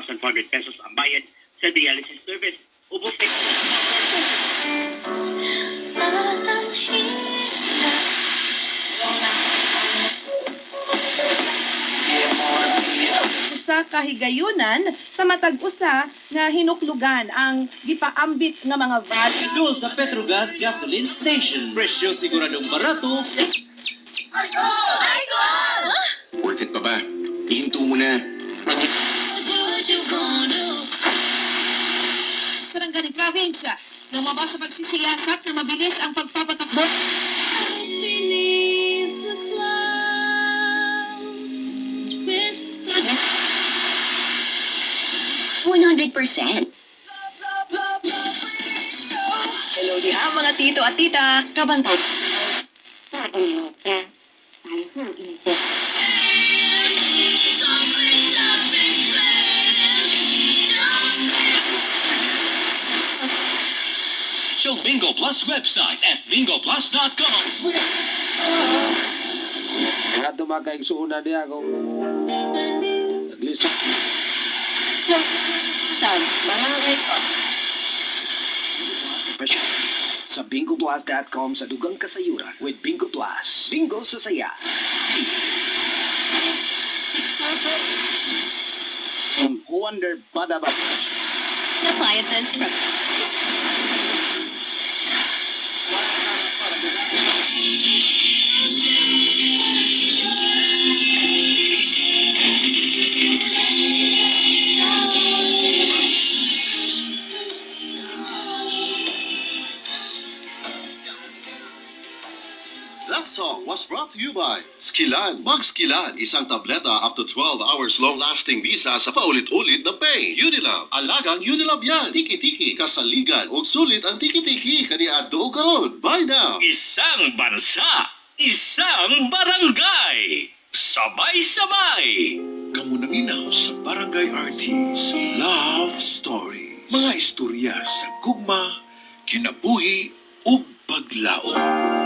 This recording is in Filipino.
2,400 pesos ang bayad sa dialysis service. Ubos na usa ka higayunan sa matag usa nga hinuklugan ang gipaambit nga mga value. Ito sa Petrogas Gasoline Station. Presyo siguradong barato. Worth it pa ba? Ihinto mo na. Sarangani Province, lumabas sa pagsisiyasat na mabilis ang pagpapatakbo. 100%. Hello diha mga tito at tita. Kabantay. Show Bingo Plus website at bingoplus.com. Kaya tumakay suuna niya kung naglista. Sa bingoplus.com sa dugang kasayuran with Bingo Plus. Bingo sa saya. Wonder Badaba. Appliances from That song was brought to you by Skilan. Mag-Skilan, isang tableta up to 12 hours long-lasting bisa sa paulit-ulit na pain. Unilab, alagang Unilab yan. Tiki-tiki, kasaligan, ug sulit ang tiki-tiki kani adto karon. Buy now. Isang bansa, isang barangay. Sabay-sabay. Kamu naminaw sa Barangay RT's Love Stories. Mga istorya sa gugma, kinabuhi o paglaom.